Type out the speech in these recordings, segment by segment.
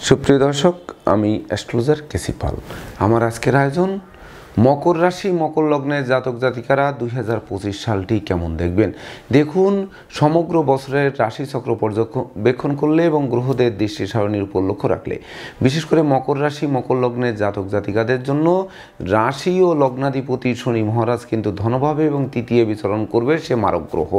সুপ্রিয় দর্শক, আমি অ্যাস্ট্রোলজার কেসি পাল। আমার আজকের আয়োজন মকর রাশি মকর লগ্নের জাতক জাতিকারা 2025 সালটি কেমন দেখবেন। দেখুন, সমগ্র বছরের রাশিচক্র পর্যবেক্ষণ করলে এবং গ্রহদের দৃষ্টি সারণীর উপর লক্ষ্য রাখলে, বিশেষ করে মকর রাশি মকর লগ্নের জাতক জাতিকাদের জন্য রাশি ও লগ্নাধিপতি শনি মহারাজ কিন্তু ধনভাবে এবং তৃতীয় বিচরণ করবে, সে মারক গ্রহ,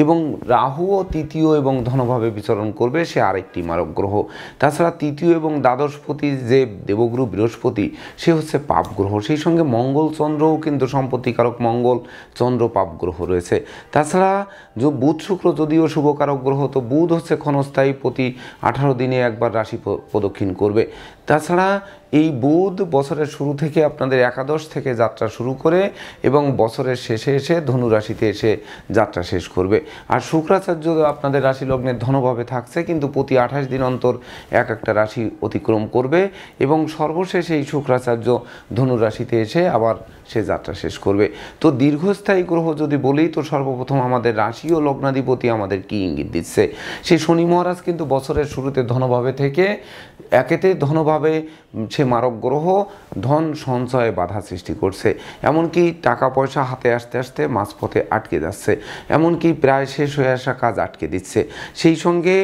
এবং রাহুও তৃতীয় এবং ধনভাবে বিচরণ করবে, সে আরেকটি মারক গ্রহ। তাছাড়া তৃতীয় এবং দ্বাদশপতি যে দেবগুরু বৃহস্পতি, সে হচ্ছে পাপ গ্রহ। সেই সঙ্গে মঙ্গল চন্দ্রও কিন্তু সম্পত্তিকারক মঙ্গল চন্দ্র পাপ গ্রহ রয়েছে। তাছাড়া যে বুধ শুক্র যদিও শুভকারক গ্রহ, তো বুধ হচ্ছে ক্ষণস্থায়ী, প্রতি 18 দিনে একবার রাশি প্রদক্ষিণ করবে। তাছাড়া এই বুধ বছরের শুরু থেকে আপনাদের একাদশ থেকে যাত্রা শুরু করে এবং বছরের শেষে এসে ধনু রাশিতে এসে যাত্রা শেষ করবে। আর শুক্রাচার্য আপনাদের রাশি লগ্নের ধনভাবে থাকছে, কিন্তু প্রতি 28 দিন অন্তর একটা রাশি অতিক্রম করবে এবং সর্বশেষ এই শুক্রাচার্য ধনু রাশিতে এসে আবার সে যাত্রা শেষ করবে। তো দীর্ঘস্থায়ী গ্রহ যদি বলি, তো সর্বপ্রথম আমাদের রাশি ও লগ্নাধিপতি আমাদের কি ইঙ্গিত দিচ্ছে। সেই শনি মহারাজ কিন্তু বছরের শুরুতে ধনভাবে থেকে একেতে ধনভাবে সে মারক গ্রহ, ধন সঞ্চয়ে বাধা সৃষ্টি করছে, এমনকি টাকা পয়সা হাতে আসতে আসতে মাঝপথে আটকে যাচ্ছে, এমনকি প্রায় শেষ হয়ে আসা কাজ আটকে দিচ্ছে। সেই সঙ্গে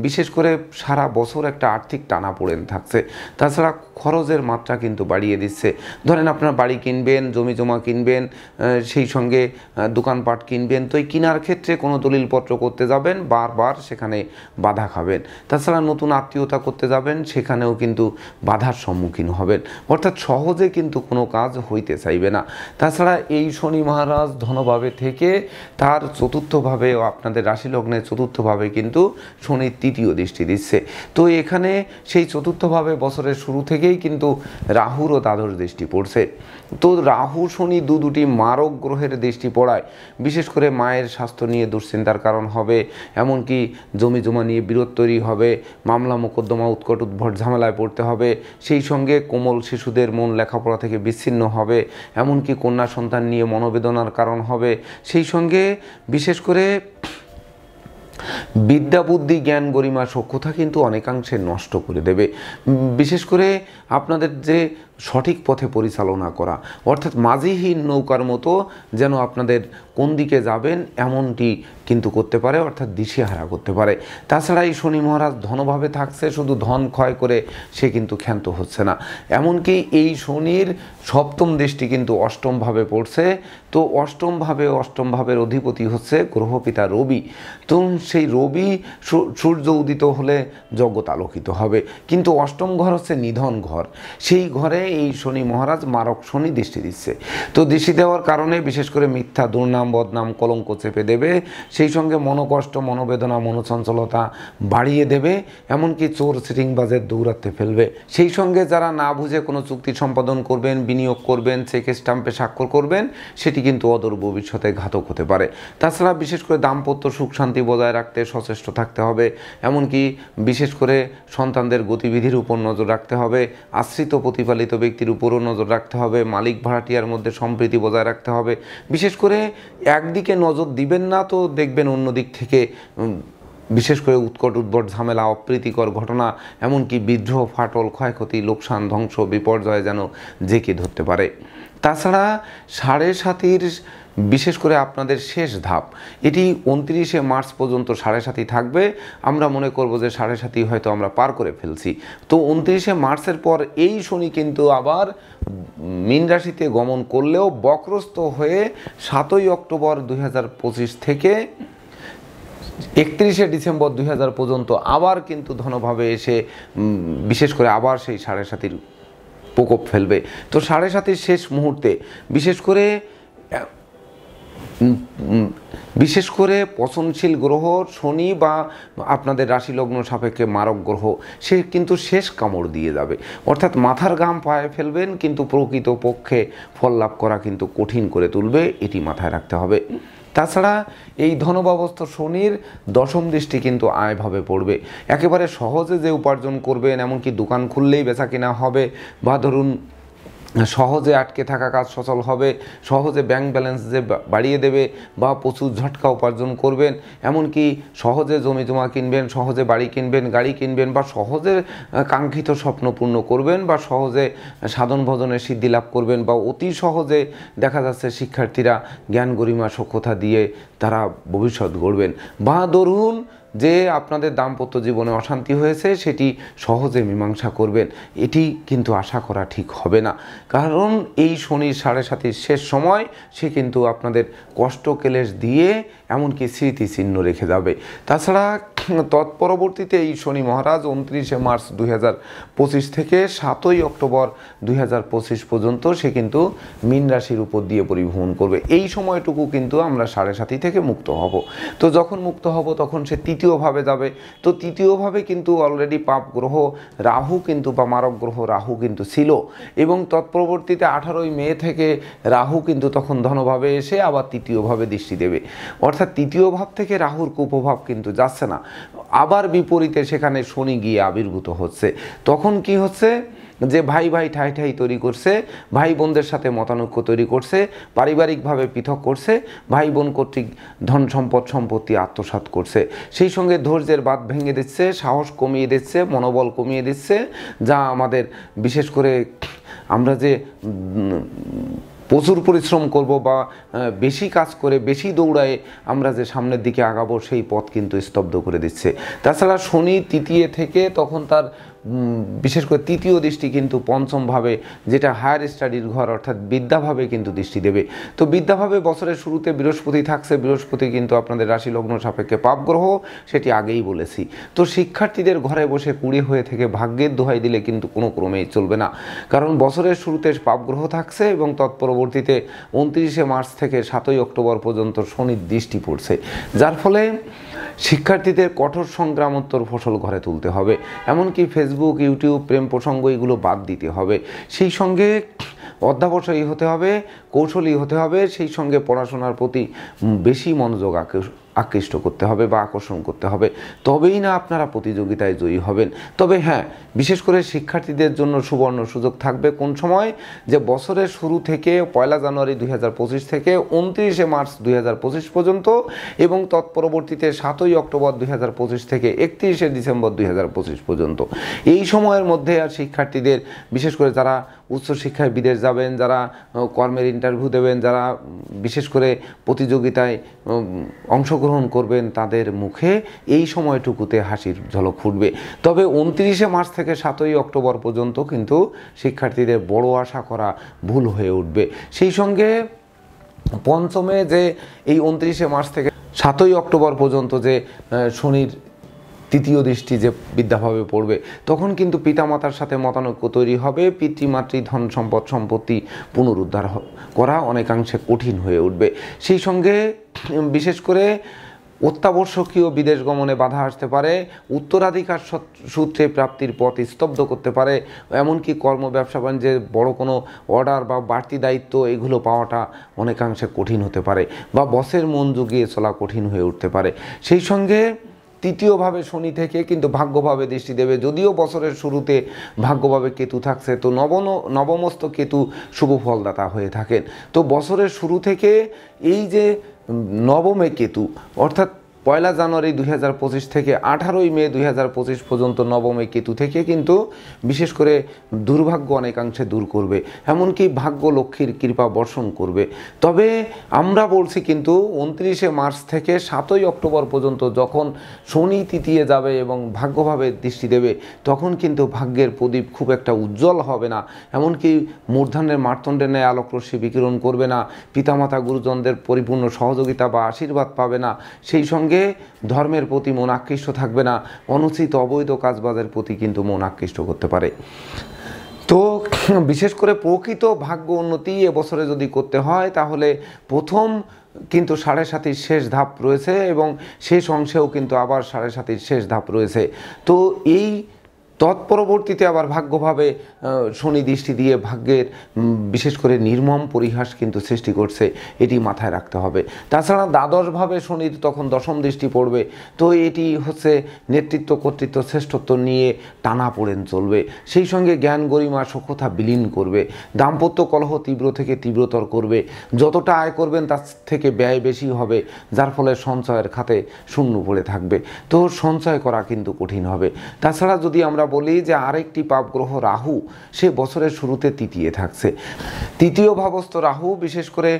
বিশেষ করে সারা বছর একটা আর্থিক টানাপোড়েন থাকছে। তাছাড়া খরচের মাত্রা কিন্তু বাড়িয়ে দিচ্ছে। ধরেন আপনার বাড়ি কিনবেন, জমি জমা কিনবেন, সেই সঙ্গে দোকানপাট কিনবেন, তো এই কেনার ক্ষেত্রে কোনো দলিলপত্র করতে যাবেন, বারবার সেখানে বাধা খাবেন। তাছাড়া নতুন আত্মীয়তা করতে যাবেন, সেখানেও কিন্তু বাধার সম্মুখীন হবেন, অর্থাৎ সহজে কিন্তু কোনো কাজ হইতে চাইবে না। তাছাড়া এই শনি মহারাজ ধনভাবে থেকে তার চতুর্থভাবে, আপনাদের রাশি লগ্নের চতুর্থভাবে কিন্তু শনির তৃতীয় দৃষ্টি দিচ্ছে। তো এখানে সেই চতুর্থভাবে বছরের শুরু থেকেই কিন্তু রাহুরও দ্বাদশ দৃষ্টি পড়ছে। তো রাহু শনি দুটি মারক গ্রহের দৃষ্টি পড়ায় বিশেষ করে মায়ের স্বাস্থ্য নিয়ে দুশ্চিন্তার কারণ হবে, এমনকি জমি জমা নিয়ে বিরোধ তৈরি হবে, মামলা মোকদ্দমা উৎকট উদ্ভট ঝামেলায় পড়তে হবে। সেই সঙ্গে কোমল শিশুদের মন লেখাপড়া থেকে বিচ্ছিন্ন হবে, এমনকি কন্যা সন্তান নিয়ে মনোবেদনার কারণ হবে। সেই সঙ্গে বিশেষ করে বিদ্যা বুদ্ধি জ্ঞান গরিমা সক্ষতা কিন্তু অনেকাংশে নষ্ট করে দেবে। বিশেষ করে আপনাদের যে সঠিক পথে পরিচালনা করা, অর্থাৎ মাঝিহীন নৌকার মতো যেন আপনাদের কোন দিকে যাবেন এমনটি কিন্তু করতে পারে, অর্থাৎ দিশেহারা করতে পারে। তাছাড়া এই শনি মহারাজ ধনভাবে থাকছে, শুধু ধন ক্ষয় করে সে কিন্তু ক্ষান্ত হচ্ছে না, এমনকি এই শনির সপ্তম দৃষ্টি কিন্তু অষ্টমভাবে পড়ছে। তো অষ্টমভাবের অধিপতি হচ্ছে গ্রহপিতা রবি। তো সেই রবি সূর্য উদিত হলে জগৎ আলোকিত হবে, কিন্তু অষ্টম ঘর হচ্ছে নিধন ঘর, সেই ঘরে এই শনি মহারাজ মারক শনি দৃষ্টি দিচ্ছে। তো দৃষ্টি দেওয়ার কারণে বিশেষ করে মিথ্যা দুর্নাম বদনাম কলঙ্ক চেপে দেবে, সেই সঙ্গে মনোকষ্ট মনোবেদনা মনোচঞ্চলতা বাড়িয়ে দেবে, এমনকি চোর সিটিংবাজের দৌরাত্মে ফেলবে। সেই সঙ্গে যারা না বুঝে কোনো চুক্তি সম্পাদন করবেন, বিনিয়োগ করবেন, চেক স্টাম্পে স্বাক্ষর করবেন, সেটি কিন্তু অদূর ভবিষ্যতে ঘাতক হতে পারে। তাছাড়া বিশেষ করে দাম্পত্য সুখ শান্তি বজায় রাখতে সচেষ্ট থাকতে হবে, এমনকি বিশেষ করে সন্তানদের গতিবিধির উপর নজর রাখতে হবে, আশ্রিত প্রতিপালিত ব্যক্তির উপরও নজর রাখতে হবে, মালিক ভাড়াটিয়ার মধ্যে সম্প্রীতি বজায় রাখতে হবে। বিশেষ করে একদিকে নজর দিবেন না, তো দেখবেন অন্য দিক থেকে বিশেষ করে উৎকট উদ্ভট ঝামেলা, অপ্রীতিকর ঘটনা, এমনকি বিদ্রোহ ফাটল ক্ষয়ক্ষতি লোকসান ধ্বংস বিপর্যয় যেন জেঁকে ধরতে পারে। তাছাড়া 7.5-র বিশেষ করে আপনাদের শেষ ধাপ, এটি 29শে মার্চ পর্যন্ত 7.5 থাকবে। আমরা মনে করব যে 7.5 হয়তো আমরা পার করে ফেলছি। তো 29শে মার্চের পর এই শনি কিন্তু আবার মীন রাশিতে গমন করলেও বক্রস্থ হয়ে 7ই অক্টোবর 2025 থেকে 31শে ডিসেম্বর 2000 পর্যন্ত আবার কিন্তু ধনভাবে এসে বিশেষ করে আবার সেই 7.5-র প্রকোপ ফেলবে। তো 7.5-র শেষ মুহূর্তে বিশেষ করে পচনশীল গ্রহ শনি বা আপনাদের রাশি লগ্ন সাপেক্ষে মারক গ্রহ, সে কিন্তু শেষ কামড় দিয়ে যাবে, অর্থাৎ মাথার ঘাম পায়ে ফেলবেন, কিন্তু প্রকৃত পক্ষে ফল লাভ করা কিন্তু কঠিন করে তুলবে, এটি মাথায় রাখতে হবে। তাছাড়া এই ধনবাবস্থ শনির দশম দৃষ্টি কিন্তু আয়ভাবে পড়বে। একেবারে সহজে যে উপার্জন করবেন, এমনকি দোকান খুললেই বেচা কেনা হবে, বা ধরুন সহজে আটকে থাকা কাজ সচল হবে, সহজে ব্যাংক ব্যালেন্স যে বাড়িয়ে দেবে বা প্রচুর ঝটকা উপার্জন করবেন, এমনকি সহজে জমি জমা কিনবেন, সহজে বাড়ি কিনবেন, গাড়ি কিনবেন, বা সহজে কাঙ্ক্ষিত স্বপ্ন পূর্ণ করবেন, বা সহজে সাধন ভজনের সিদ্ধি লাভ করবেন, বা অতি সহজে দেখা যাচ্ছে শিক্ষার্থীরা জ্ঞান গরিমা সক্ষতা দিয়ে তারা ভবিষ্যৎ গড়বেন, বা ধরুন যে আপনাদের দাম্পত্য জীবনে অশান্তি হয়েছে সেটি সহজে মীমাংসা করবেন। এটি কিন্তু আশা করা ঠিক হবে না, কারণ এই শনির 7.5 শেষ সময় সে কিন্তু আপনাদের কষ্ট ক্লেশ দিয়ে এমনকি স্মৃতিচিহ্ন রেখে যাবে। তাছাড়া তৎপরবর্তীতে এই শনি মহারাজ 29 মার্চ 2025 থেকে 7 অক্টোবর 2025 পর্যন্ত সে কিন্তু মীন রাশির উপর দিয়ে পরিভ্রমণ করবে। এই সময়টুকু কিন্তু আমরা 7.5 থেকে মুক্ত হব। তো যখন মুক্ত হব তখন সে তৃতীয়ভাবে যাবে। তো তৃতীয়ভাবে কিন্তু অলরেডি পাপ গ্রহ রাহু কিন্তু বা মারক গ্রহ রাহু কিন্তু ছিল, এবং তৎপরবর্তীতে 18 মে থেকে রাহু কিন্তু তখন ধনভাবে এসে আবার তৃতীয়ভাবে দৃষ্টি দেবে। অর্থাৎ তৃতীয় ভাব থেকে রাহুর কুপ্রভাব কিন্তু যাচ্ছে না, আবার বিপরীতে সেখানে শনি গিয়ে আবির্ভূত হচ্ছে। তখন কি হচ্ছে যে ভাই ভাই ঠাই ঠাই তৈরি করছে, ভাই বোনদের সাথে মতানৈক্য তৈরি করছে, পারিবারিকভাবে পৃথক করছে, ভাই বোন কর্তৃক ধন সম্পত্তি আত্মসাৎ করছে, সেই সঙ্গে ধৈর্যের বাঁধ ভেঙে দিচ্ছে, সাহস কমিয়ে দিচ্ছে, মনোবল কমিয়ে দিচ্ছে, যা আমাদের বিশেষ করে আমরা যে প্রচুর পরিশ্রম করব বা বেশি কাজ করে বেশি দৌড়ায় আমরা যে সামনের দিকে আগাবো সেই পথ কিন্তু স্তব্ধ করে দিচ্ছে। তাছাড়া শনি তৃতীয় থেকে তখন তার বিশেষ করে তৃতীয় দৃষ্টি কিন্তু পঞ্চমভাবে, যেটা হায়ার স্টাডির ঘর অর্থাৎ বিদ্যাভাবে কিন্তু দৃষ্টি দেবে। তো বিদ্যাভাবে বছরের শুরুতে বৃহস্পতি থাকছে, বৃহস্পতি কিন্তু আপনাদের রাশি লগ্ন সাপেক্ষে পাপ গ্রহ, সেটি আগেই বলেছি। তো শিক্ষার্থীদের ঘরে বসে কুড়ি হয়ে থেকে ভাগ্যের দোহাই দিলে কিন্তু কোনো ক্রমেই চলবে না, কারণ বছরের শুরুতে পাপ গ্রহ থাকছে এবং তৎপরবর্তীতে 29 মার্চ থেকে 7 অক্টোবর পর্যন্ত শনির দৃষ্টি পড়ছে, যার ফলে শিক্ষার্থীদের কঠোর সংগ্রামোত্তর ফসল ঘরে তুলতে হবে। এমনকি ফেসবুক, ইউটিউব, প্রেম প্রসঙ্গ এগুলো বাদ দিতে হবে। সেই সঙ্গে অধ্যাবসায়ী হতে হবে, কৌশলী হতে হবে, সেই সঙ্গে পড়াশোনার প্রতি বেশি মনোযোগ আকৃষ্ট করতে হবে বা আকর্ষণ করতে হবে, তবেই না আপনারা প্রতিযোগিতায় জয়ী হবেন। তবে হ্যাঁ, বিশেষ করে শিক্ষার্থীদের জন্য সুবর্ণ সুযোগ থাকবে কোন সময়, যে বছরের শুরু থেকে 1 জানুয়ারি 2025 থেকে 29 মার্চ 2025 পর্যন্ত, এবং তৎপরবর্তীতে 7 অক্টোবর 2025 থেকে 31 ডিসেম্বর 2025 পর্যন্ত। এই সময়ের মধ্যে আর শিক্ষার্থীদের, বিশেষ করে যারা উচ্চশিক্ষায় বিদেশ যাবেন, যারা কর্মের ইন্টারভিউ দেবেন, যারা বিশেষ করে প্রতিযোগিতায় অংশগ্রহণ করবেন, তাদের মুখে এই সময়টুকুতে হাসির ঝলক ফুটবে। তবে 29 মার্চ থেকে 7 অক্টোবর পর্যন্ত কিন্তু শিক্ষার্থীদের বড় আশা করা ভুল হয়ে উঠবে। সেই সঙ্গে পঞ্চমে যে এই 29 মার্চ থেকে 7 অক্টোবর পর্যন্ত যে শনির তৃতীয় দৃষ্টি যে বিদ্যাভাবে পড়বে, তখন কিন্তু পিতামাতার সাথে মতানৈক্য তৈরি হবে, পিতৃমাতৃ ধন সম্পত্তি পুনরুদ্ধার করা অনেকাংশে কঠিন হয়ে উঠবে। সেই সঙ্গে বিশেষ করে অত্যাবশ্যকীয় বিদেশ গমনে বাধা আসতে পারে, উত্তরাধিকার সূত্রে প্রাপ্তির পথ স্তব্ধ করতে পারে, এমনকি কর্ম ব্যবসা বাণিজ্যে বড় কোনো অর্ডার বা বাড়তি দায়িত্ব এগুলো পাওয়াটা অনেকাংশে কঠিন হতে পারে, বা বসের মন জুগিয়ে চলা কঠিন হয়ে উঠতে পারে। সেই সঙ্গে তৃতীয়ভাবে শনি থেকে কিন্তু ভাগ্যভাবে দৃষ্টি দেবে। যদিও বছরের শুরুতে ভাগ্যভাবে কেতু থাকছে, তো নবমস্ত কেতু শুভ ফলদাতা হয়ে থাকেন। তো বছরের শুরু থেকে এই যে নবমে কেতু, অর্থাৎ 1 জানুয়ারি 2025 থেকে 18 মে 2025 পর্যন্ত নবমে কেতু থেকে কিন্তু বিশেষ করে দুর্ভাগ্য অনেকাংশে দূর করবে, এমনকি ভাগ্য লক্ষ্মীর কৃপা বর্ষণ করবে। তবে আমরা বলছি কিন্তু 29 মার্চ থেকে 7 অক্টোবর পর্যন্ত যখন শনি তৃতীয় যাবে এবং ভাগ্যভাবে দৃষ্টি দেবে, তখন কিন্তু ভাগ্যের প্রদীপ খুব একটা উজ্জ্বল হবে না, এমনকি মূর্ধন্যের মার্তণ্ডের ন্যায় আলোকরশ্মি বিকিরণ করবে না, পিতামাতা গুরুজনদের পরিপূর্ণ সহযোগিতা বা আশীর্বাদ পাবে না, সেই সঙ্গে ধর্মের প্রতি মন আকৃষ্ট থাকবে না, অনুচিত অবৈধ কাজবাজের প্রতি কিন্তু মন আকৃষ্ট করতে পারে। তো বিশেষ করে প্রকৃত ভাগ্য উন্নতি এবছরে যদি করতে হয়, তাহলে প্রথম কিন্তু 7.5 শেষ ধাপ রয়েছে এবং শেষ অংশেও কিন্তু আবার 7.5 শেষ ধাপ রয়েছে। তো এই তৎপরবর্তীতে আবার ভাগ্যভাবে শনি দৃষ্টি দিয়ে ভাগ্যের বিশেষ করে নির্মম পরিহাস কিন্তু সৃষ্টি করছে, এটি মাথায় রাখতে হবে। তাছাড়া দ্বাদশভাবে শনির তখন দশম দৃষ্টি পড়বে, তো এটি হচ্ছে নেতৃত্ব কর্তৃত্ব শ্রেষ্ঠত্ব নিয়ে টানাপোড়েন চলবে, সেই সঙ্গে জ্ঞান গরিমা সখ্যতা বিলীন করবে, দাম্পত্য কলহ তীব্র থেকে তীব্রতর করবে, যতটা আয় করবেন তার থেকে ব্যয় বেশি হবে, যার ফলে সঞ্চয়ের খাতে শূন্য পড়ে থাকবে, তো সঞ্চয় করা কিন্তু কঠিন হবে। তাছাড়া যদি আমরা বলি যে আরেকটি পাপ গ্রহ রাহু, সে বছরের শুরুতে তৃতীয় থাকছে। তৃতীয় ভাবস্থ রাহু বিশেষ করে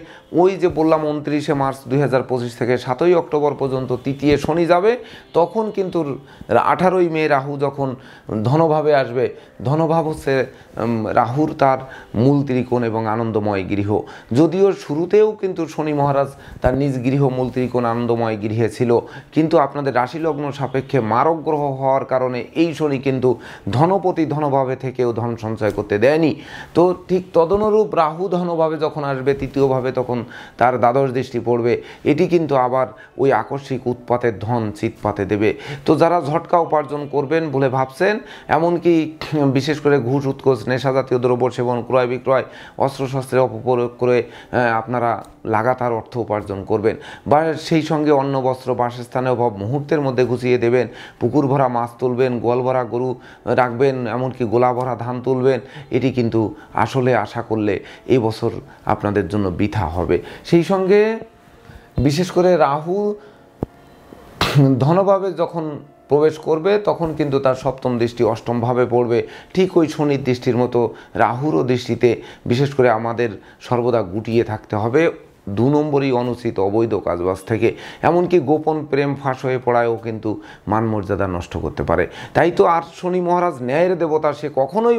ওই যে বললাম 29শে মার্চ 2025 থেকে 7ই অক্টোবর পর্যন্ত তৃতীয় শনি যাবে, তখন কিন্তু 18ই মে রাহু যখন ধনভাবে আসবে, ধনভাব হচ্ছে রাহুর তার মূল ত্রিকোণ এবং আনন্দময় গৃহ। যদিও শুরুতেও কিন্তু শনি মহারাজ তার নিজ গৃহ মূল ত্রিকোণ আনন্দময় গৃহে ছিল, কিন্তু আপনাদের রাশি লগ্ন সাপেক্ষে মারক গ্রহ হওয়ার কারণে এই শনি কিন্তু ধনপতি ধনভাবে থেকেও ধন সঞ্চয় করতে দেয়নি। তো ঠিক তদনুরূপ রাহু ধনভাবে যখন আসবে তৃতীয়ভাবে, তখন তার দ্বাদশ দৃষ্টি পড়বে, এটি কিন্তু আবার ওই আকস্মিক উৎপাতের ধন চিৎপাতে দেবে। তো যারা ঝটকা উপার্জন করবেন বলে ভাবছেন, এমনকি বিশেষ করে ঘুষ উৎকোচ নেশা জাতীয় দ্রব্য সেবন ক্রয় বিক্রয় অস্ত্রশস্ত্রের অপপ্রয়োগ করে আপনারা লাগাতার অর্থ উপার্জন করবেন, বা সেই সঙ্গে অন্ন বস্ত্র বাসস্থানের অভাব মুহূর্তের মধ্যে ঘুচিয়ে দেবেন, পুকুর ভরা মাছ তুলবেন, গোয়াল ভরা গরু রাখবেন, এমনকি গোলা ভরা ধান তুলবেন, এটি কিন্তু আসলে আশা করলে এই বছর আপনাদের জন্য বৃথা হবে। সেই সঙ্গে বিশেষ করে রাহু ধনভাবে যখন প্রবেশ করবে তখন কিন্তু তার সপ্তম দৃষ্টি অষ্টমভাবে পড়বে, ঠিক ওই শনির দৃষ্টির মতো রাহুরও দৃষ্টিতে বিশেষ করে আমাদের সর্বদা গুটিয়ে থাকতে হবে 2 নম্বরই অনুচিত অবৈধ কাজবাজ থেকে, এমনকি গোপন প্রেম ফাঁস হয়ে পড়ায়ও কিন্তু মান মর্যাদা নষ্ট করতে পারে। তাই তো আর শনি মহারাজ ন্যায়ের দেবতা, সে কখনোই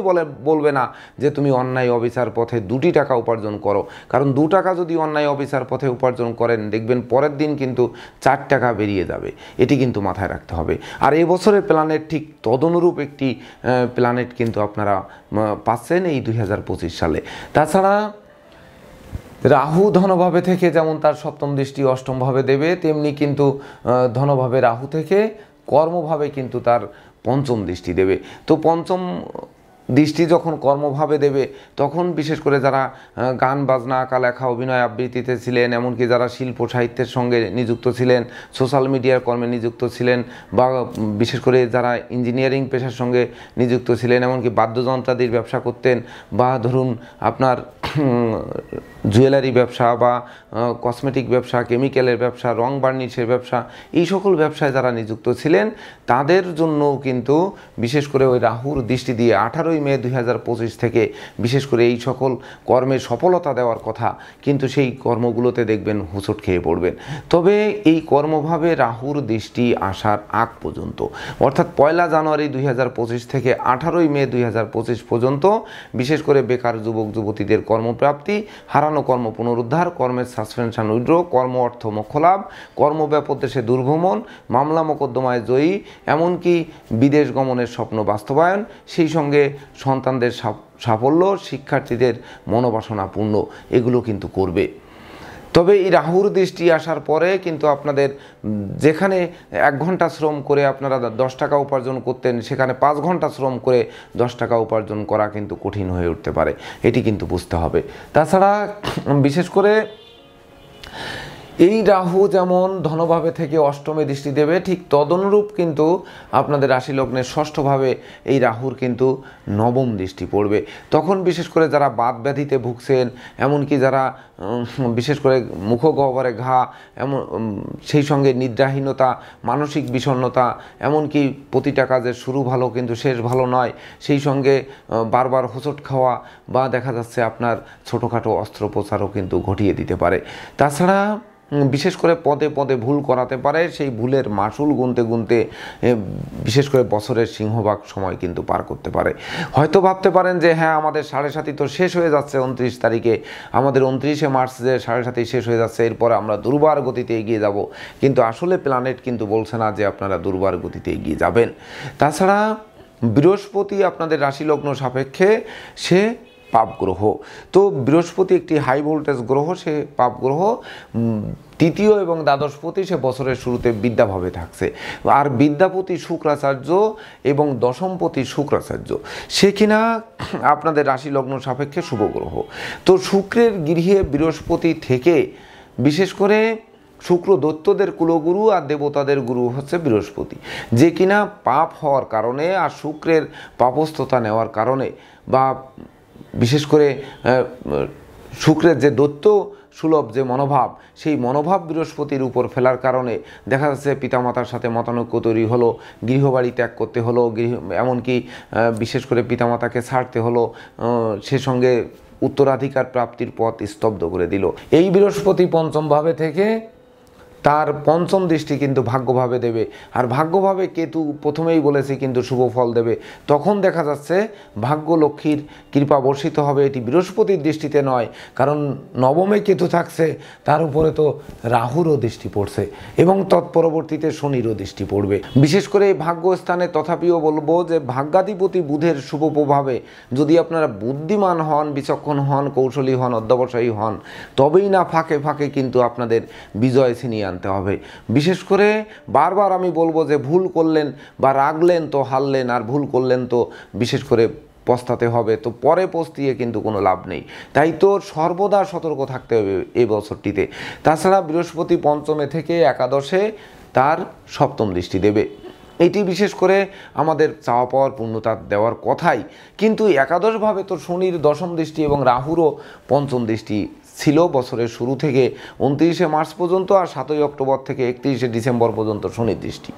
বলবে না যে তুমি অন্যায় অবিচার পথে 2টি টাকা উপার্জন করো, কারণ 2 টাকা যদি অন্যায় অবিচার পথে উপার্জন করেন দেখবেন পরের দিন কিন্তু 4 টাকা বেরিয়ে যাবে, এটি কিন্তু মাথায় রাখতে হবে। আর এবছরের প্ল্যানেট ঠিক তদনুরূপ একটি প্ল্যানেট কিন্তু আপনারা পাচ্ছেন এই 2025 সালে। তাছাড়া রাহু ধনভাবে থেকে যেমন তার সপ্তম দৃষ্টি অষ্টমভাবে দেবে, তেমনি কিন্তু ধনভাবে রাহু থেকে কর্মভাবে কিন্তু তার পঞ্চম দৃষ্টি দেবে। তো পঞ্চম দৃষ্টি যখন কর্মভাবে দেবে তখন বিশেষ করে যারা গান বাজনা আঁকা লেখা অভিনয় আবৃত্তিতে ছিলেন, এমনকি যারা শিল্প সাহিত্যের সঙ্গে নিযুক্ত ছিলেন, সোশ্যাল মিডিয়ার কর্মে নিযুক্ত ছিলেন, বা বিশেষ করে যারা ইঞ্জিনিয়ারিং পেশার সঙ্গে নিযুক্ত ছিলেন, এমনকি বাদ্যযন্ত্রাদির ব্যবসা করতেন, বা ধরুন আপনার জুয়েলারি ব্যবসা বা কসমেটিক ব্যবসা, কেমিক্যালের ব্যবসা, রং বার্নিশের ব্যবসা, এই সকল ব্যবসায় যারা নিযুক্ত ছিলেন তাদের জন্যও কিন্তু বিশেষ করে ওই রাহুর দৃষ্টি দিয়ে 18ই মে 2025 থেকে বিশেষ করে এই সকল কর্মে সফলতা দেওয়ার কথা, কিন্তু সেই কর্মগুলোতে দেখবেন হোঁচট খেয়ে পড়বেন। তবে এই কর্মভাবে রাহুর দৃষ্টি আসার আগ পর্যন্ত, অর্থাৎ 1 জানুয়ারি 2025 থেকে 18ই মে 2025 পর্যন্ত বিশেষ করে বেকার যুবক যুবতীদের কর্মপ্রাপ্তি, হারানো কর্ম পুনরুদ্ধার, কর্মের সাসপেনশন উইথড্র, কর্ম অর্থ মোক্ষলাভ, কর্মব্যাপক দেশে দুর্ভ্রমণ, মামলা মোকদ্দমায় জয়ী, এমনকি বিদেশ গমনের স্বপ্ন বাস্তবায়ন, সেই সঙ্গে সন্তানদের সাফল্য, শিক্ষার্থীদের মনোবাসনা পূর্ণ, এগুলো কিন্তু করবে। তবে এই রাহুর দৃষ্টি আসার পরে কিন্তু আপনাদের যেখানে 1 ঘন্টা শ্রম করে আপনারা 10 টাকা উপার্জন করতেন, সেখানে 5 ঘন্টা শ্রম করে 10 টাকা উপার্জন করা কিন্তু কঠিন হয়ে উঠতে পারে, এটি কিন্তু বুঝতে হবে। তাছাড়া বিশেষ করে এই রাহু যেমন ধনভাবে থেকে অষ্টমে দৃষ্টি দেবে, ঠিক তদনুরূপ কিন্তু আপনাদের রাশি লগ্নের ষষ্ঠভাবে এই রাহুর কিন্তু নবম দৃষ্টি পড়বে। তখন বিশেষ করে যারা বাত ব্যাধিতে ভুগছেন, এমনকি যারা বিশেষ করে মুখগহ্বরে ঘা, এমন সেই সঙ্গে নিদ্রাহীনতা, মানসিক বিষণ্ণতা, এমনকি প্রতিটা কাজের শুরু ভালো কিন্তু শেষ ভালো নয়, সেই সঙ্গে বারবার হোঁচট খাওয়া, বা দেখা যাচ্ছে আপনার ছোটোখাটো অস্ত্রোপচারও কিন্তু ঘটিয়ে দিতে পারে। তাছাড়া বিশেষ করে পদে পদে ভুল করাতে পারে, সেই ভুলের মাসুল গুনতে গুনতে বিশেষ করে বছরের সিংহভাগ সময় কিন্তু পার করতে পারে। হয়তো ভাবতে পারেন যে হ্যাঁ, আমাদের 7.5 তো শেষ হয়ে যাচ্ছে 29 তারিখে, আমাদের 29শে মার্চ যে 7.5 শেষ হয়ে যাচ্ছে, এরপরে আমরা দুর্বার গতিতে এগিয়ে যাব, কিন্তু আসলে প্ল্যানেট কিন্তু বলছে না যে আপনারা দুর্বার গতিতে এগিয়ে যাবেন। তাছাড়া বৃহস্পতি আপনাদের রাশি লগ্ন সাপেক্ষে সে পাপ গ্রহ। তো বৃহস্পতি একটি হাই ভোল্টেজ গ্রহ, সে পাপ গ্রহ। তৃতীয় এবং দ্বাদশপতি সে বছরের শুরুতে বিদ্যাভাবে থাকছে। আর বিদ্যাপতি শুক্রাচার্য এবং দশমপতি শুক্রাচার্য, সে কিনা আপনাদের রাশি লগ্ন সাপেক্ষে শুভ গ্রহ। তো শুক্রের গৃহে বৃহস্পতি থেকে বিশেষ করে শুক্র দৈত্যদের কুলগুরু আর দেবতাদের গুরু হচ্ছে বৃহস্পতি, যে কিনা পাপ হওয়ার কারণে আর শুক্রের পাপস্থতা নেওয়ার কারণে বা বিশেষ করে শুক্রের যে দৈত্য সুলভ যে মনোভাব, সেই মনোভাব বৃহস্পতির উপর ফেলার কারণে দেখা যাচ্ছে পিতামাতার সাথে মতানৈক্য তৈরি হলো, গৃহবাড়ি ত্যাগ করতে হলো, এমনকি বিশেষ করে পিতামাতাকে ছাড়তে হলো, সে সঙ্গে উত্তরাধিকার প্রাপ্তির পথ স্তব্ধ করে দিল। এই বৃহস্পতি পঞ্চম ভাবে থেকে তার পঞ্চম দৃষ্টি কিন্তু ভাগ্যভাবে দেবে। আর ভাগ্যভাবে কেতু প্রথমেই বলেছি কিন্তু শুভ ফল দেবে। তখন দেখা যাচ্ছে ভাগ্য লক্ষ্মীর কৃপা বর্ষিত হবে। এটি বৃহস্পতির দৃষ্টিতে নয়, কারণ নবমে কেতু থাকছে, তার উপরে তো রাহুরও দৃষ্টি পড়ছে এবং তৎপরবর্তীতে শনিরও দৃষ্টি পড়বে। বিশেষ করে এই ভাগ্যস্থানে তথাপিও বলবো যে ভাগ্যাধিপতি বুধের শুভ প্রভাবে যদি আপনারা বুদ্ধিমান হন, বিচক্ষণ হন, কৌশলী হন, অধ্যবসায়ী হন, তবেই না ফাঁকে ফাঁকে কিন্তু আপনাদের বিজয় ছিনিয়ে আনতে হবে। বিশেষ করে বারবার আমি বলবো যে ভুল করলেন বা রাগলেন তো হারলেন, আর ভুল করলেন তো বিশেষ করে পস্তাতে হবে, তো পরে পস্তিয়ে কিন্তু কোনো লাভ নেই। তাই তো সর্বদা সতর্ক থাকতে হবে এই বছরটিতে। তাছাড়া বৃহস্পতি পঞ্চমে থেকে একাদশে তার সপ্তম দৃষ্টি দেবে। এটি বিশেষ করে আমাদের চাওয়া পাওয়ার পূর্ণতা দেওয়ার কথাই, কিন্তু একাদশভাবে তো শনির দশম দৃষ্টি এবং রাহুরও পঞ্চম দৃষ্টি ছিল বছরের শুরু থেকে 29শে মার্চ পর্যন্ত, আর 7ই অক্টোবর থেকে 31শে ডিসেম্বর পর্যন্ত শনির দৃষ্টি।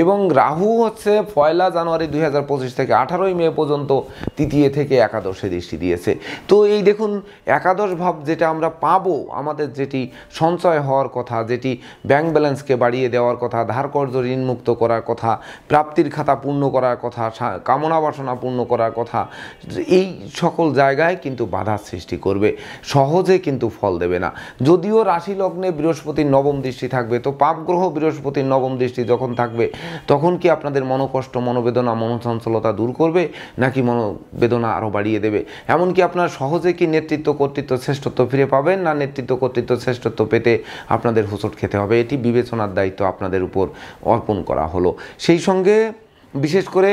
এবং রাহু হচ্ছে 1 জানুয়ারি 2025 থেকে 18ই মে পর্যন্ত তৃতীয় থেকে একাদশে দৃষ্টি দিয়েছে। তো এই দেখুন, একাদশ ভাব যেটা আমরা পাবো, আমাদের যেটি সঞ্চয় হওয়ার কথা, যেটি ব্যাংক ব্যালেন্সকে বাড়িয়ে দেওয়ার কথা, ধার কর্জ ঋণমুক্ত করার কথা, প্রাপ্তির খাতা পূর্ণ করার কথা, কামনা বাসনা পূর্ণ করার কথা, এই সকল জায়গায় কিন্তু বাধার সৃষ্টি করবে, সহজে কিন্তু ফল দেবে না। যদিও রাশি লগ্নে বৃহস্পতির নবম দৃষ্টি থাকবে, তো পাপ গ্রহ বৃহস্পতির নবম দৃষ্টি যখন থাকবে তখন কি আপনাদের মনোকষ্ট, মনোবেদনা, মনোচঞ্চলতা দূর করবে, নাকি মনোবেদনা আরও বাড়িয়ে দেবে? এমনকি আপনার সহজে কি নেতৃত্ব, কর্তৃত্ব, শ্রেষ্ঠত্ব ফিরে পাবেন, না নেতৃত্ব, কর্তৃত্ব, শ্রেষ্ঠত্ব পেতে আপনাদের হোঁচট খেতে হবে? এটি বিবেচনার দায়িত্ব আপনাদের উপর অর্পণ করা হলো। সেই সঙ্গে বিশেষ করে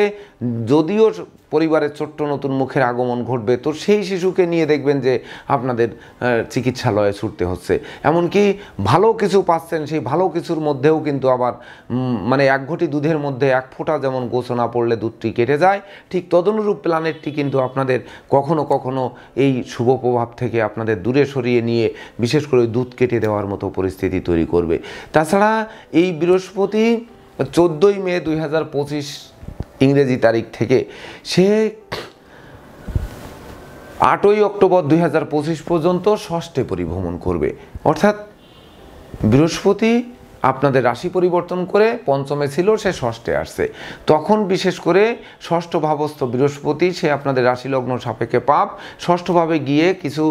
যদিও পরিবারের ছোট্ট নতুন মুখের আগমন ঘটবে, তো সেই শিশুকে নিয়ে দেখবেন যে আপনাদের চিকিৎসালয়ে ছুটতে হচ্ছে। এমনকি ভালো কিছু পাচ্ছেন, সেই ভালো কিছুর মধ্যেও কিন্তু আবার মানে এক ঘটি দুধের মধ্যে এক ফোঁটা যেমন গোছনা পড়লে দুধটি কেটে যায়, ঠিক তদনুরূপ প্ল্যানেটটি কিন্তু আপনাদের কখনো কখনো এই শুভ প্রভাব থেকে আপনাদের দূরে সরিয়ে নিয়ে বিশেষ করে দুধ কেটে দেওয়ার মতো পরিস্থিতি তৈরি করবে। তাছাড়া এই বৃহস্পতি 14ই মে 2025 ইংরেজি তারিখ থেকে সে 8ই অক্টোবর 2025 পর্যন্ত ষষ্ঠে পরিভ্রমণ করবে। অর্থাৎ বৃহস্পতি আপনাদের রাশি পরিবর্তন করে পঞ্চমে ছিল, সে ষষ্ঠে আসছে। তখন বিশেষ করে ষষ্ঠ ভাবস্থ বৃহস্পতি সে আপনাদের রাশি লগ্ন সাপেক্ষে পাপ, ষষ্ঠভাবে গিয়ে কিছু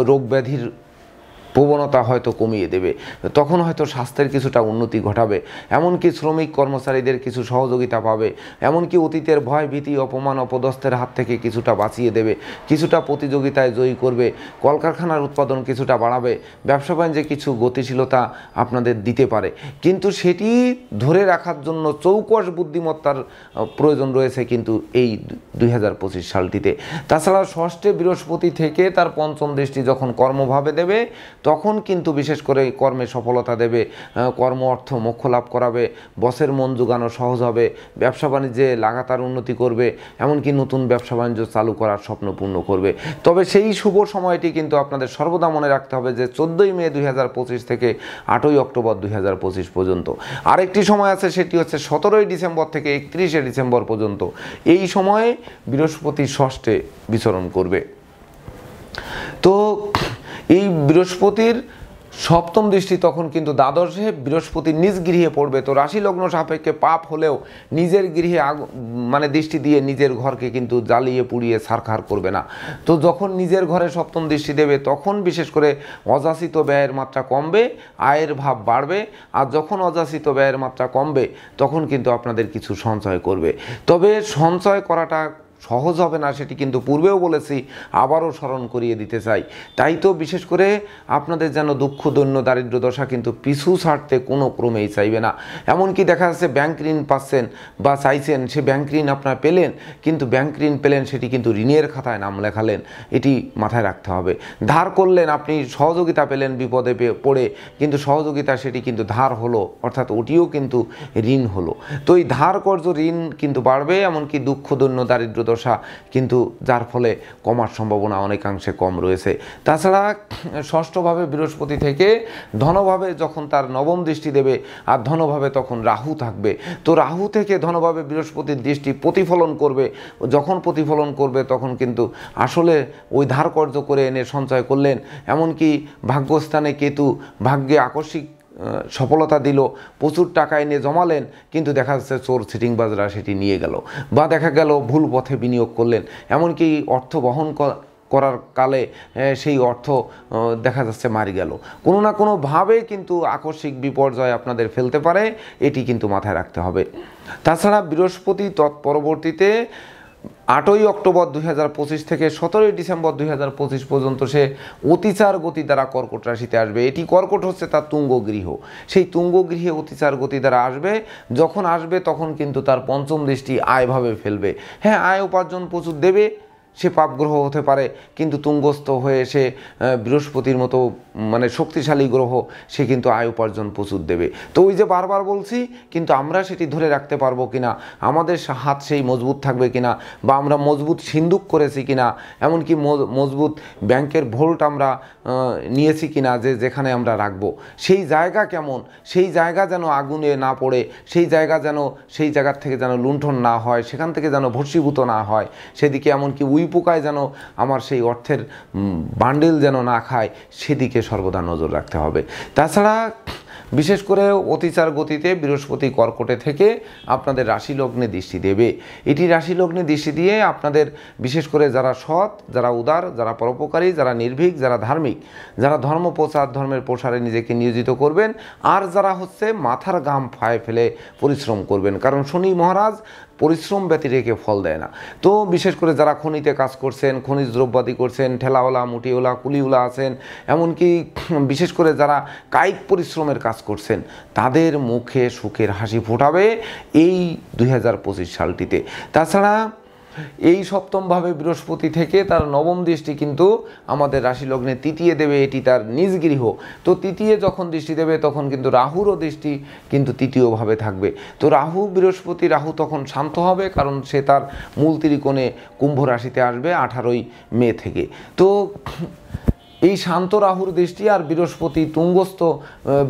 রোগ ব্যাধির প্রবণতা হয়তো কমিয়ে দেবে, তখন হয়তো স্বাস্থ্যের কিছুটা উন্নতি ঘটাবে, এমনকি শ্রমিক কর্মচারীদের কিছু সহযোগিতা পাবে, এমনকি অতীতের ভয়, ভীতি, অপমান, অপদস্থের হাত থেকে কিছুটা বাঁচিয়ে দেবে, কিছুটা প্রতিযোগিতায় জয়ী করবে, কলকারখানার উৎপাদন কিছুটা বাড়াবে, ব্যবসা বাণিজ্যে কিছু গতিশীলতা আপনাদের দিতে পারে। কিন্তু সেটি ধরে রাখার জন্য চৌকস বুদ্ধিমত্তার প্রয়োজন রয়েছে কিন্তু এই 2025 সালটিতে। তাছাড়া ষষ্ঠে বৃহস্পতি থেকে তার পঞ্চম দৃষ্টি যখন কর্মভাবে দেবে, তখন কিন্তু বিশেষ করে কর্মে সফলতা দেবে, কর্ম অর্থ মোক্ষ লাভ করাবে, বসের মন জোগানো সহজ হবে, ব্যবসা বাণিজ্যে লাগাতার উন্নতি করবে, এমনকি নতুন ব্যবসা বাণিজ্য চালু করার স্বপ্ন পূর্ণ করবে। তবে সেই শুভ সময়টি কিন্তু আপনাদের সর্বদা মনে রাখতে হবে যে 14ই মে 2025 থেকে 8ই অক্টোবর 2025 পর্যন্ত। আরেকটি সময় আছে, সেটি হচ্ছে 17ই ডিসেম্বর থেকে 31শে ডিসেম্বর পর্যন্ত। এই সময়ে বৃহস্পতি ষষ্ঠে বিচরণ করবে। তো এই বৃহস্পতির সপ্তম দৃষ্টি তখন কিন্তু দ্বাদশে বৃহস্পতির নিজ গৃহে পড়বে। তো রাশি লগ্ন সাপেক্ষে পাপ হলেও নিজের গৃহে মানে দৃষ্টি দিয়ে নিজের ঘরকে কিন্তু জ্বালিয়ে পুড়িয়ে ছারখার করবে না। তো যখন নিজের ঘরে সপ্তম দৃষ্টি দেবে তখন বিশেষ করে অযাচিত ব্যয়ের মাত্রা কমবে, আয়ের ভাব বাড়বে। আর যখন অযাচিত ব্যয়ের মাত্রা কমবে তখন কিন্তু আপনাদের কিছু সঞ্চয় করবে। তবে সঞ্চয় করাটা সহজ হবে না, সেটি কিন্তু পূর্বেও বলেছি, আবারও স্মরণ করিয়ে দিতে চাই। তাই তো বিশেষ করে আপনাদের যেন দুঃখ দৈন্য দারিদ্র দশা কিন্তু পিছু ছাড়তে কোনো ক্রমেই চাইবে না। এমনকি দেখা যাচ্ছে ব্যাংক ঋণ পাচ্ছেন বা চাইছেন, সে ব্যাংক ঋণ আপনারা পেলেন, কিন্তু ব্যাংক ঋণ পেলেন সেটি কিন্তু ঋণের খাতায় নাম লেখালেন, এটি মাথায় রাখতে হবে। ধার করলেন, আপনি সহযোগিতা পেলেন বিপদে পড়ে, কিন্তু সহযোগিতা সেটি কিন্তু ধার হলো, অর্থাৎ ওটিও কিন্তু ঋণ হলো। তো এই ধার কর্জ ঋণ কিন্তু বাড়বে, এমনকি দুঃখ দৈন্য দারিদ্র দশা কিন্তু যার ফলে কমার সম্ভাবনা অনেকাংশে কম রয়েছে। তাছাড়া ষষ্ঠভাবে বৃহস্পতি থেকে ধনভাবে যখন তার নবম দৃষ্টি দেবে, আর ধনভাবে তখন রাহু থাকবে, তো রাহু থেকে ধনভাবে বৃহস্পতির দৃষ্টি প্রতিফলন করবে। যখন প্রতিফলন করবে তখন কিন্তু আসলে ওই ধার কর্জ করে এনে সঞ্চয় করলেন, এমনকি ভাগ্যস্থানে কেতু ভাগ্যে আকস্মিক সফলতা দিল, প্রচুর টাকা এনে জমালেন, কিন্তু দেখা যাচ্ছে চোর সিটিংবাজরা সেটি নিয়ে গেল, বা দেখা গেল ভুল পথে বিনিয়োগ করলেন, এমনকি অর্থ বহন করার কালে সেই অর্থ দেখা যাচ্ছে মারি গেল। কোনো না কোনোভাবে কিন্তু আকস্মিক বিপর্যয় আপনাদের ফেলতে পারে, এটি কিন্তু মাথায় রাখতে হবে। তাছাড়া বৃহস্পতি তৎপরবর্তীতে 8ই অক্টোবর 2025 থেকে 17ই ডিসেম্বর 2025 পর্যন্ত সে অতিচার গতি দ্বারা কর্কট রাশিতে আসবে। এটি কর্কট হচ্ছে তার তুঙ্গ গৃহ, সেই তুঙ্গ গৃহে অতিচার গতি দ্বারা আসবে। যখন আসবে তখন কিন্তু তার পঞ্চম দৃষ্টি আয়ভাবে ফেলবে। হ্যাঁ, আয় উপার্জন প্রচুর দেবে, সে পাপগ্রহ হতে পারে, কিন্তু তুঙ্গস্থ হয়ে সে বৃহস্পতির মতো মানে শক্তিশালী গ্রহ, সে কিন্তু আয় উপার্জন প্রচুর দেবে। তো ওই যে বারবার বলছি, কিন্তু আমরা সেটি ধরে রাখতে পারবো কিনা, আমাদের হাত সেই মজবুত থাকবে কিনা, বা আমরা মজবুত সিন্দুক করেছি কিনা, এমনকি মজবুত ব্যাংকের ভোল্ট আমরা নিয়েছি কিনা, যে যেখানে আমরা রাখবো সেই জায়গা কেমন, সেই জায়গা যেন আগুনে না পড়ে, সেই জায়গার থেকে যেন লুণ্ঠন না হয়, সেখান থেকে যেন ভস্মীভূত না হয়, সেদিকে এমনকি পোকায় যেন আমার সেই অর্থের বান্ডেল যেন না খায়, সেদিকে সর্বদা নজর রাখতে হবে। তাছাড়া বিশেষ করে অতিচার গতিতে বৃহস্পতি কর্কটে থেকে আপনাদের রাশি লগ্নে দৃষ্টি দেবে। এটি রাশি লগ্নে দৃষ্টি দিয়ে আপনাদের বিশেষ করে যারা সৎ, যারা উদার, যারা পরোপকারী, যারা নির্ভীক, যারা ধার্মিক, যারা ধর্ম প্রচার, ধর্মের প্রসারে নিজেকে নিয়োজিত করবেন, আর যারা হচ্ছে মাথার ঘাম ফায়ে ফেলে পরিশ্রম করবেন, কারণ শনি মহারাজ পরিশ্রম ব্যতিরেকে ফল দেয় না। তো বিশেষ করে যারা খনিতে কাজ করছেন, খনিজ দ্রব্যাদি করছেন, ঠেলাওয়ালা, মুটিওয়ালা, কুলিওয়ালা আছেন, এমনকি বিশেষ করে যারা কায়িক পরিশ্রমের কাজ করছেন, তাদের মুখে সুখের হাসি ফোটাবে এই 2025 সালটিতে। তাছাড়া এই সপ্তমভাবে বৃহস্পতি থেকে তার নবম দৃষ্টি কিন্তু আমাদের রাশি লগ্নে তৃতীয় দেবে, এটি তার নিজ গৃহ। তো তৃতীয় যখন দৃষ্টি দেবে তখন কিন্তু রাহুরও দৃষ্টি কিন্তু তৃতীয়ভাবে থাকবে। তো রাহু তখন শান্ত হবে, কারণ সে তার মূল ত্রিকোণে কুম্ভ রাশিতে আসবে 18ই মে থেকে। তো এই শান্ত রাহুর দৃষ্টি আর বৃহস্পতি তুঙ্গস্থ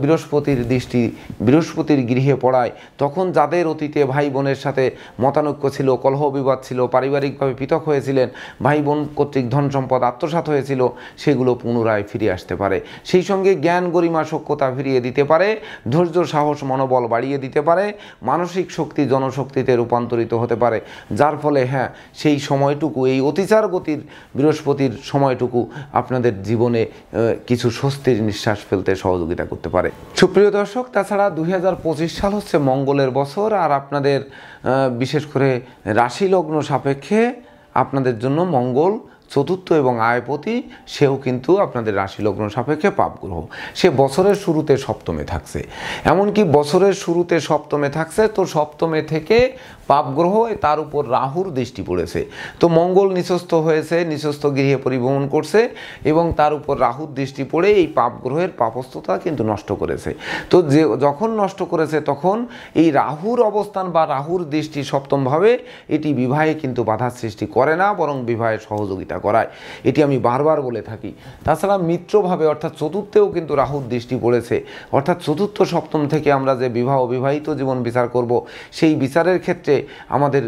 বৃহস্পতির দৃষ্টি বৃহস্পতির গৃহে পড়ায়, তখন যাদের অতীতে ভাই বোনের সাথে মতানৈক্য ছিল, কলহ বিবাদ ছিল, পারিবারিকভাবে পৃথক হয়েছিলেন, ভাই বোন কর্তৃক ধন সম্পদ আত্মসাৎ হয়েছিল, সেগুলো পুনরায় ফিরে আসতে পারে। সেই সঙ্গে জ্ঞান, গরিমা, সখ্যতা ফিরিয়ে দিতে পারে, ধৈর্য, সাহস, মনোবল বাড়িয়ে দিতে পারে, মানসিক শক্তি জনশক্তিতে রূপান্তরিত হতে পারে, যার ফলে হ্যাঁ সেই সময়টুকু, এই অতিচার গতির বৃহস্পতির সময়টুকু আপনাদের জীবনে কিছু স্বস্তির নিঃশ্বাস ফেলতে সহযোগিতা করতে পারে। সুপ্রিয় দর্শক, তাছাড়া 2025 সাল হচ্ছে মঙ্গলের বছর, আর আপনাদের বিশেষ করে রাশি লগ্ন সাপেক্ষে আপনাদের জন্য মঙ্গল চতুর্থ এবং আয়পতি, সেও কিন্তু আপনাদের রাশি লগ্ন সাপেক্ষে পাপ গ্রহ। সে বছরের শুরুতে সপ্তমে থাকছে, এমনকি বছরের শুরুতে সপ্তমে থাকছে, তো সপ্তমে থেকে পাপ গ্রহ, তার উপর রাহুর দৃষ্টি পড়েছে। তো মঙ্গল নিচস্থ হয়েছে, নিচস্থ গৃহে পরিভ্রমণ করছে, এবং তার উপর রাহুর দৃষ্টি পড়ে এই পাপ গ্রহের পাপস্থতা কিন্তু নষ্ট করেছে। তো যখন নষ্ট করেছে তখন এই রাহুর অবস্থান বা রাহুর দৃষ্টি সপ্তমভাবে, এটি বিবাহে কিন্তু বাধার সৃষ্টি করে না, বরং বিবাহে সহযোগিতা করায়, এটি আমি বারবার বলে থাকি। তাছাড়া মিত্রভাবে অর্থাৎ চতুর্থেও কিন্তু রাহুর দৃষ্টি পড়েছে, অর্থাৎ চতুর্থ সপ্তম থেকে আমরা যে বিবাহিত জীবন বিচার করব, সেই বিচারের ক্ষেত্রে আমাদের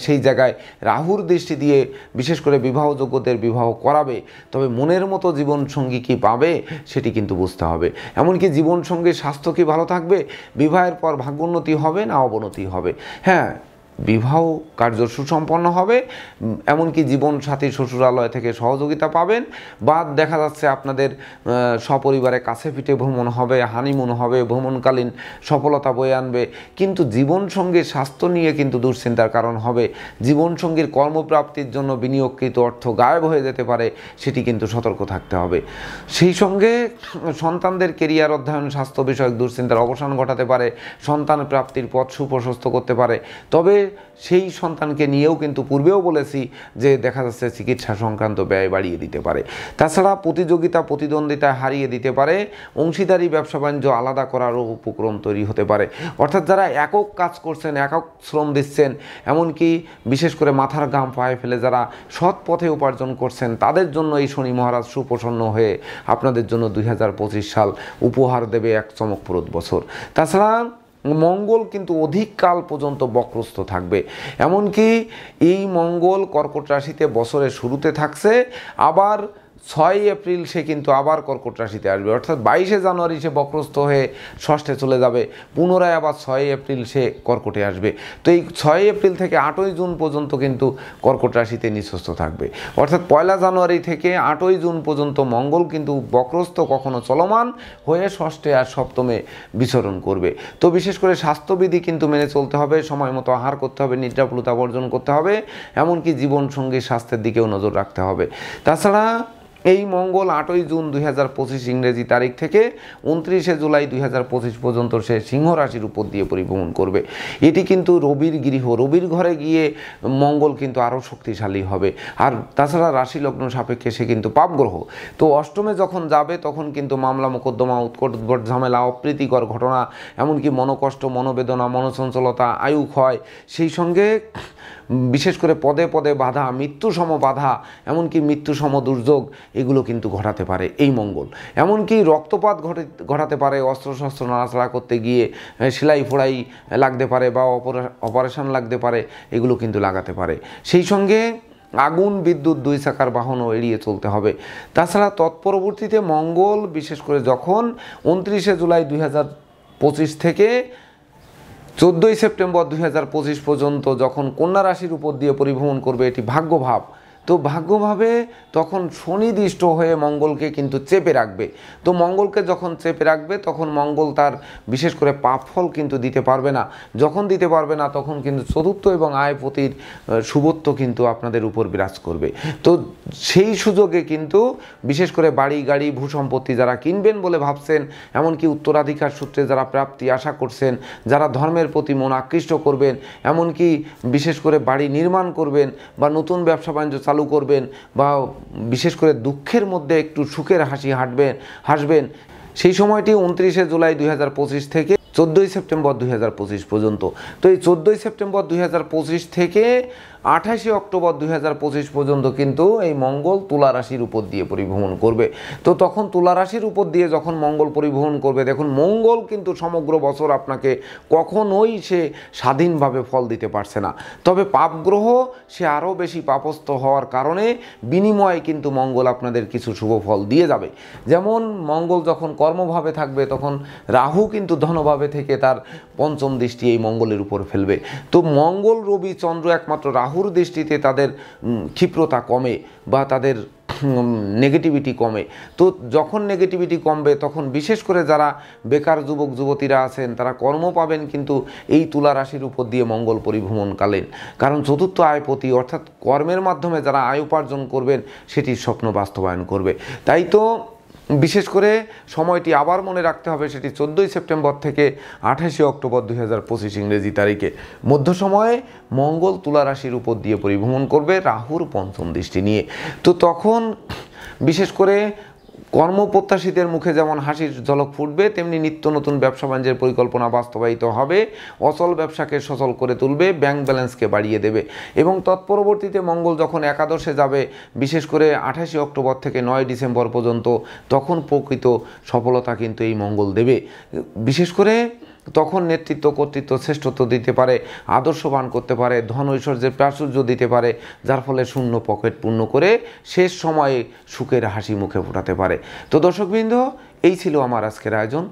সেই জায়গায় রাহুর দৃষ্টি দিয়ে বিশেষ করে বিবাহযোগ্যদের বিবাহ করাবে। তবে মনের মতো জীবনসঙ্গী কি পাবে সেটি কিন্তু বুঝতে হবে, এমনকি জীবনসঙ্গীর স্বাস্থ্য কি ভালো থাকবে, বিবাহের পর ভাগ্যোন্নতি হবে না অবনতি হবে। হ্যাঁ, বিবাহ কার্য সুসম্পন্ন হবে, এমনকি জীবনসাথী শ্বশুরালয় থেকে সহযোগিতা পাবেন, বা দেখা যাচ্ছে আপনাদের সপরিবারে কাছে পিঠে ভ্রমণ হবে, হানিমুন হবে, ভ্রমণকালীন সফলতা বয়ে আনবে। কিন্তু জীবনসঙ্গীর স্বাস্থ্য নিয়ে কিন্তু দুশ্চিন্তার কারণ হবে, জীবনসঙ্গীর কর্মপ্রাপ্তির জন্য বিনিয়োগকৃত অর্থ গায়েব হয়ে যেতে পারে, সেটি কিন্তু সতর্ক থাকতে হবে। সেই সঙ্গে সন্তানদের কেরিয়ার, অধ্যয়ন, স্বাস্থ্য বিষয়ক দুশ্চিন্তার অবসান ঘটাতে পারে, সন্তান প্রাপ্তির পথ সুপ্রশস্ত করতে পারে। তবে সেই সন্তানকে নিয়েও কিন্তু পূর্বেও বলেছি যে দেখা যাচ্ছে চিকিৎসা সংক্রান্ত ব্যয় বাড়িয়ে দিতে পারে। তাছাড়া প্রতিযোগিতা, প্রতিদ্বন্দ্বিতায় হারিয়ে দিতে পারে, অংশীদারি, ব্যবসা বাণিজ্য আলাদা করারও উপক্রম তৈরি হতে পারে। অর্থাৎ যারা একক কাজ করছেন, একক শ্রম দিচ্ছেন, এমনকি বিশেষ করে মাথার ঘাম পায়ে ফেলে যারা সৎ পথে উপার্জন করছেন, তাদের জন্য এই শনি মহারাজ সুপ্রসন্ন হয়ে আপনাদের জন্য 2025 সাল উপহার দেবে এক চমকপ্রদ বছর। তাছাড়া মঙ্গল কিন্তু অধিক কাল পর্যন্ত বক্রস্থ থাকবে, এমনকি এই মঙ্গল কর্কট রাশিতে বছরের শুরুতে থাকছে, আবার 6 এপ্রিল সে কিন্তু আবার কর্কট রাশিতে আসবে। অর্থাৎ 22 জানুয়ারি সে বক্রস্থ হয়ে ষষ্ঠে চলে যাবে, পুনরায় আবার 6 এপ্রিল সে কর্কটে আসবে। তো এই 6 এপ্রিল থেকে 8ই জুন পর্যন্ত কিন্তু কর্কট রাশিতে নিঃস্বস্থ থাকবে। অর্থাৎ 1 জানুয়ারি থেকে 8ই জুন পর্যন্ত মঙ্গল কিন্তু বক্রস্থ কখনো চলমান হয়ে ষষ্ঠে আর সপ্তমে বিচরণ করবে। তো বিশেষ করে স্বাস্থ্যবিধি কিন্তু মেনে চলতে হবে, সময় মতো আহার করতে হবে, নিদ্রাপ্লুতা বর্জন করতে হবে, এমনকি জীবনসঙ্গীর স্বাস্থ্যের দিকেও নজর রাখতে হবে। তাছাড়া এই মঙ্গল 8ই জুন 2025 ইংরেজি তারিখ থেকে 29 জুলাই 2025 পর্যন্ত সে সিংহ রাশির উপর দিয়ে পরিভ্রমণ করবে। এটি কিন্তু রবির গৃহ, রবির ঘরে গিয়ে মঙ্গল কিন্তু আরও শক্তিশালী হবে। আর তাছাড়া রাশি লগ্ন সাপেক্ষে সে কিন্তু পাপ গ্রহ। তো অষ্টমে যখন যাবে তখন কিন্তু মামলা, মোকদ্দমা, উৎকট ঝামেলা, অপ্রীতিকর ঘটনা, এমনকি মনোকষ্ট, মনোবেদনা, মনোচঞ্চলতা, আয়ু ক্ষয়, সেই সঙ্গে বিশেষ করে পদে পদে বাধা, মৃত্যুসম বাধা, এমনকি মৃত্যুসম দুর্যোগ, এগুলো কিন্তু ঘটাতে পারে এই মঙ্গল। এমনকি রক্তপাত ঘটাতে পারে, অস্ত্রশস্ত্র নাড়াচাড়া করতে গিয়ে সেলাই ফোড়াই লাগতে পারে, বা অপারেশন লাগতে পারে, এগুলো কিন্তু লাগাতে পারে। সেই সঙ্গে আগুন, বিদ্যুৎ, 2 চাকার বাহনও এড়িয়ে চলতে হবে। তাছাড়া তৎপরবর্তীতে মঙ্গল বিশেষ করে যখন 29 জুলাই 2025 থেকে 14 সেপ্টেম্বর 2025 পর্যন্ত যখন কন্যা রাশির উপর দিয়ে পরিভ্রমণ করবে, এটি ভাগ্যভাব। তো ভাগ্যভাবে তখন শনি দৃষ্ট হয়ে মঙ্গলকে কিন্তু চেপে রাখবে। তো মঙ্গলকে যখন চেপে রাখবে তখন মঙ্গল তার বিশেষ করে পাপ ফল কিন্তু দিতে পারবে না। যখন দিতে পারবে না তখন কিন্তু চতুর্থ এবং আয়পতির শুভত্ব কিন্তু আপনাদের উপর বিরাজ করবে। তো সেই সুযোগে কিন্তু বিশেষ করে বাড়ি, গাড়ি, ভূসম্পত্তি যারা কিনবেন বলে ভাবছেন, এমনকি উত্তরাধিকার সূত্রে যারা প্রাপ্তি আশা করছেন, যারা ধর্মের প্রতি মন আকৃষ্ট করবেন, এমনকি বিশেষ করে বাড়ি নির্মাণ করবেন বা নতুন ব্যবসা বাণিজ্য চালু করবেন, বা বিশেষ করে দুঃখের মধ্যে একটু সুখের হাসি হাসবেন, সেই সময়টি 29 জুলাই 2025 থেকে 14 সেপ্টেম্বর 2025 পর্যন্ত। তো এই 14 সেপ্টেম্বর 2025 থেকে 28 অক্টোবর 2025 পর্যন্ত কিন্তু এই মঙ্গল তুলা রাশির উপর দিয়ে পরিভ্রমণ করবে। তো তখন তুলা রাশির উপর দিয়ে যখন মঙ্গল পরিভ্রমণ করবে, দেখুন মঙ্গল কিন্তু সমগ্র বছর আপনাকে কখনোই সে স্বাধীনভাবে ফল দিতে পারছে না। তবে পাপগ্রহ সে আরও বেশি পাপস্থ হওয়ার কারণে বিনিময়ে কিন্তু মঙ্গল আপনাদের কিছু শুভ ফল দিয়ে যাবে। যেমন মঙ্গল যখন কর্মভাবে থাকবে তখন রাহু কিন্তু ধনভাবে থেকে তার পঞ্চম দৃষ্টি এই মঙ্গলের উপর ফেলবে। তো মঙ্গল, রবি, চন্দ্র একমাত্র রাহুর দৃষ্টিতে তাদের ক্ষিপ্রতা কমে বা তাদের নেগেটিভিটি কমে। তো যখন নেগেটিভিটি কমবে তখন বিশেষ করে যারা বেকার যুবক যুবতীরা আছেন তারা কর্ম পাবেন কিন্তু এই তুলা রাশির উপর দিয়ে মঙ্গল পরিভ্রমণকালীন। কারণ চতুর্থ আয়পতি, অর্থাৎ কর্মের মাধ্যমে যারা আয় উপার্জন করবেন সেটির স্বপ্ন বাস্তবায়ন করবে। তাই তো বিশেষ করে সময়টি আবার মনে রাখতে হবে, সেটি 14 সেপ্টেম্বর থেকে 28 অক্টোবর 2025 ইংরেজি তারিখে মধ্য সময়ে মঙ্গল তুলা রাশির উপর দিয়ে পরিভ্রমণ করবে রাহুর পঞ্চম দৃষ্টি নিয়ে। তো তখন বিশেষ করে কর্মপ্রত্যাশীদের মুখে যেমন হাসির ঝলক ফুটবে, তেমনি নিত্য নতুন ব্যবসা বাণিজ্যের পরিকল্পনা বাস্তবায়িত হবে, অচল ব্যবসাকে সচল করে তুলবে, ব্যাংক ব্যালেন্সকে বাড়িয়ে দেবে। এবং তৎপরবর্তীতে মঙ্গল যখন একাদশে যাবে বিশেষ করে 28 অক্টোবর থেকে 9 ডিসেম্বর পর্যন্ত, তখন প্রকৃত সফলতা কিন্তু এই মঙ্গল দেবে। বিশেষ করে তখন নেতৃত্ব, কর্তৃত্ব, শ্রেষ্ঠত্ব দিতে পারে, আদর্শবান করতে পারে, ধন ঐশ্বর্যের প্রাচুর্য দিতে পারে, যার ফলে শূন্য পকেট পূর্ণ করে শেষ সময়ে সুখের হাসি মুখে ফোটাতে পারে। তো দর্শকবৃন্দ, এই ছিল আমার আজকের আয়োজন।